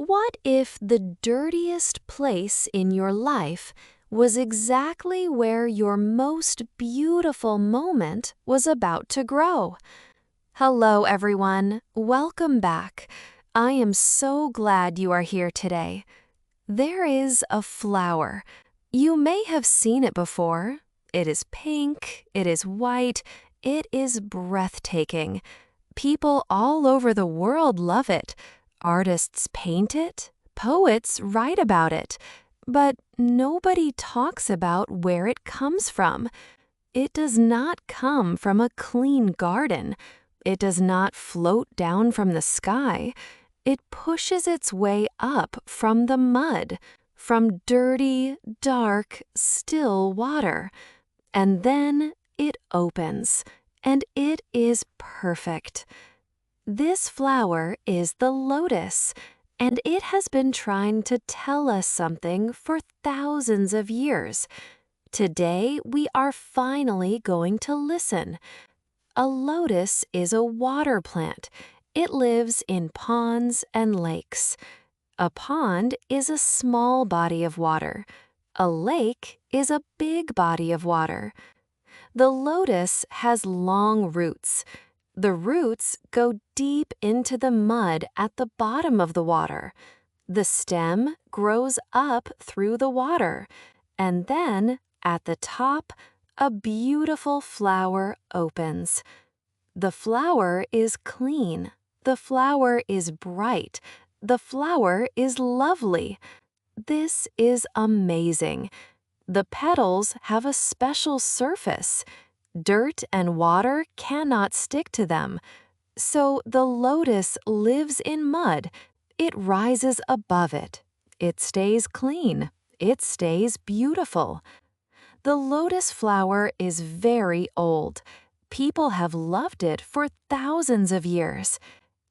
What if the dirtiest place in your life was exactly where your most beautiful moment was about to grow? Hello, everyone. Welcome back. I am so glad you are here today. There is a flower. You may have seen it before. It is pink, it is white, it is breathtaking. People all over the world love it. Artists paint it, poets write about it, but nobody talks about where it comes from. It does not come from a clean garden. It does not float down from the sky. It pushes its way up from the mud, from dirty, dark, still water. And then it opens, and it is perfect. This flower is the lotus, and it has been trying to tell us something for thousands of years. Today, we are finally going to listen. A lotus is a water plant. It lives in ponds and lakes. A pond is a small body of water. A lake is a big body of water. The lotus has long roots. The roots go deep into the mud at the bottom of the water. The stem grows up through the water, and then, at the top, a beautiful flower opens. The flower is clean. The flower is bright. The flower is lovely. This is amazing. The petals have a special surface. Dirt and water cannot stick to them. So the lotus lives in mud. It rises above it. It stays clean. It stays beautiful. The lotus flower is very old. People have loved it for thousands of years.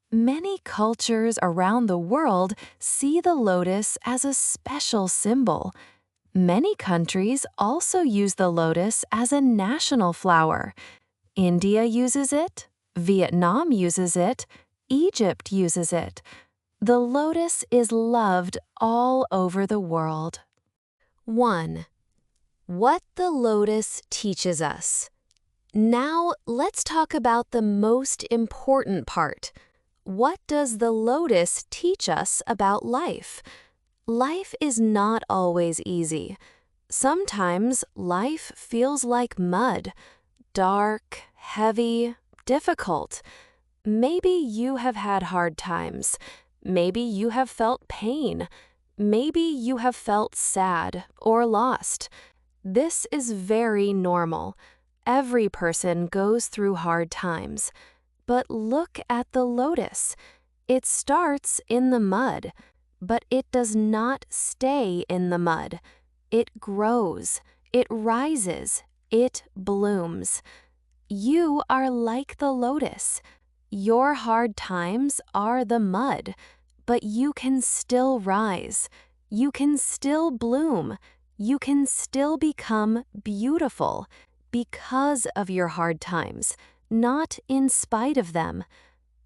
Many cultures around the world see the lotus as a special symbol. Many countries also use the lotus as a national flower. India uses it, Vietnam uses it, Egypt uses it. The lotus is loved all over the world. 1. What the lotus teaches us. Now let's talk about the most important part. What does the lotus teach us about life? Life is not always easy. Sometimes life feels like mud, dark, heavy, difficult. Maybe you have had hard times. Maybe you have felt pain. Maybe you have felt sad or lost. This is very normal. Every person goes through hard times. But look at the lotus. It starts in the mud. But it does not stay in the mud. It grows, it rises, it blooms. You are like the lotus. Your hard times are the mud, but you can still rise. You can still bloom. You can still become beautiful because of your hard times, not in spite of them.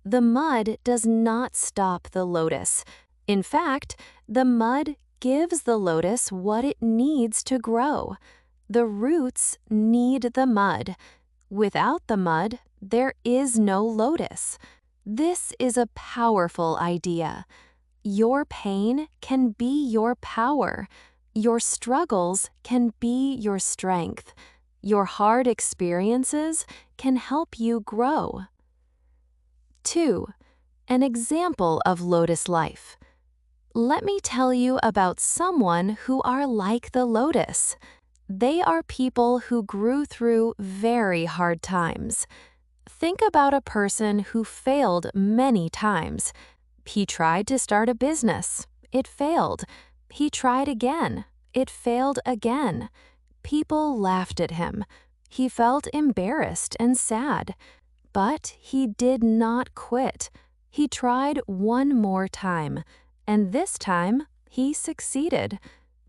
The mud does not stop the lotus. In fact, the mud gives the lotus what it needs to grow. The roots need the mud. Without the mud, there is no lotus. This is a powerful idea. Your pain can be your power. Your struggles can be your strength. Your hard experiences can help you grow. 2. An example of lotus life. Let me tell you about someone who are like the lotus. They are people who grew through very hard times. Think about a person who failed many times. He tried to start a business. It failed. He tried again. It failed again. People laughed at him. He felt embarrassed and sad. But he did not quit. He tried one more time. And this time, he succeeded.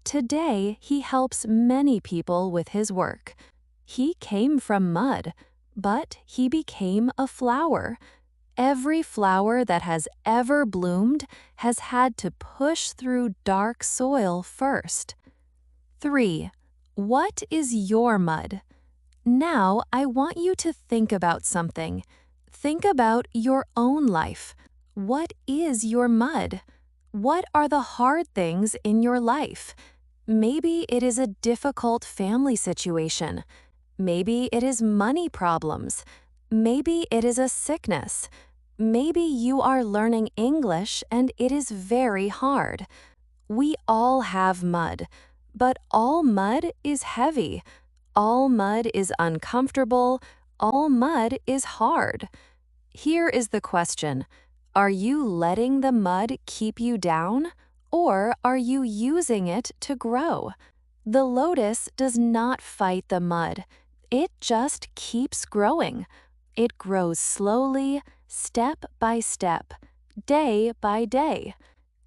Today, he helps many people with his work. He came from mud, but he became a flower. Every flower that has ever bloomed has had to push through dark soil first. 3. What is your mud? Now I want you to think about something. Think about your own life. What is your mud? What are the hard things in your life? Maybe it is a difficult family situation. Maybe it is money problems. Maybe it is a sickness. Maybe you are learning English and it is very hard. We all have mud, but all mud is heavy. All mud is uncomfortable. All mud is hard. Here is the question. Are you letting the mud keep you down, or are you using it to grow? The lotus does not fight the mud. It just keeps growing. It grows slowly, step by step, day by day.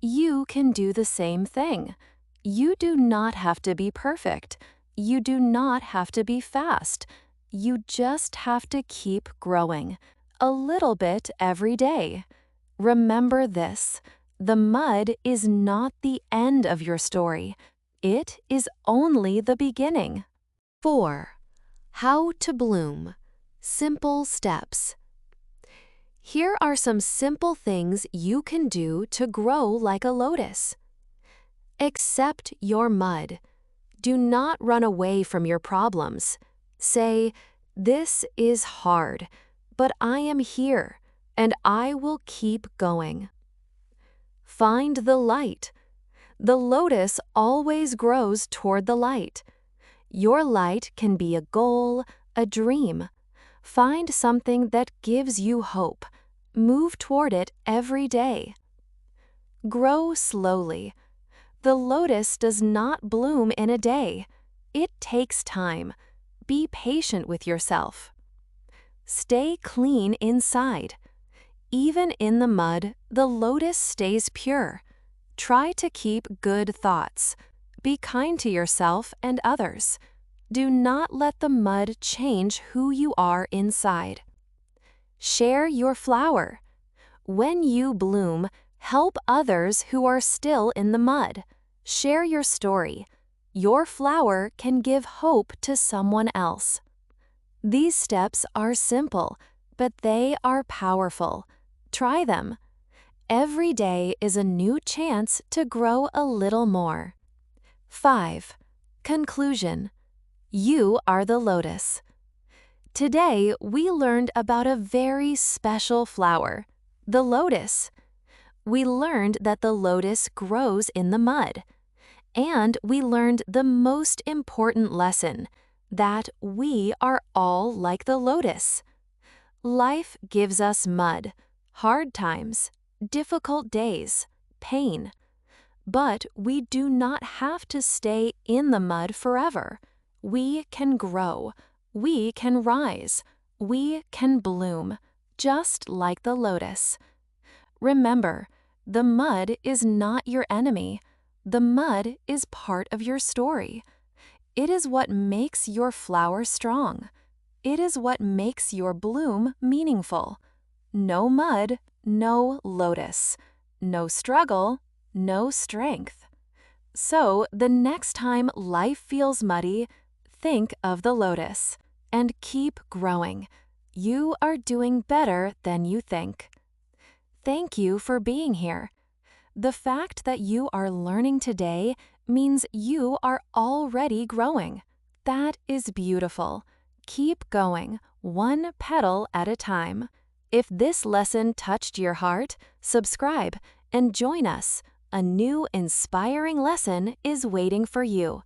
You can do the same thing. You do not have to be perfect. You do not have to be fast. You just have to keep growing, a little bit every day. Remember this, the mud is not the end of your story. It is only the beginning. 4. How to bloom. Simple steps. Here are some simple things you can do to grow like a lotus. Accept your mud. Do not run away from your problems. Say, "This is hard, but I am here, and I will keep going." Find the light. The lotus always grows toward the light. Your light can be a goal, a dream. Find something that gives you hope. Move toward it every day. Grow slowly. The lotus does not bloom in a day. It takes time. Be patient with yourself. Stay clean inside. Even in the mud, the lotus stays pure. Try to keep good thoughts. Be kind to yourself and others. Do not let the mud change who you are inside. Share your flower. When you bloom, help others who are still in the mud. Share your story. Your flower can give hope to someone else. These steps are simple, but they are powerful. Try them. Every day is a new chance to grow a little more. 5. Conclusion. You are the lotus. Today, we learned about a very special flower, the lotus. We learned that the lotus grows in the mud. And we learned the most important lesson, that we are all like the lotus. Life gives us mud, hard times, difficult days, pain. But we do not have to stay in the mud forever. We can grow. We can rise. We can bloom, just like the lotus. Remember, the mud is not your enemy. The mud is part of your story. It is what makes your flower strong. It is what makes your bloom meaningful. No mud, no lotus. No struggle, no strength. So the next time life feels muddy, think of the lotus and keep growing. You are doing better than you think. Thank you for being here. The fact that you are learning today means you are already growing. That is beautiful. Keep going, one petal at a time. If this lesson touched your heart, subscribe and join us. A new inspiring lesson is waiting for you.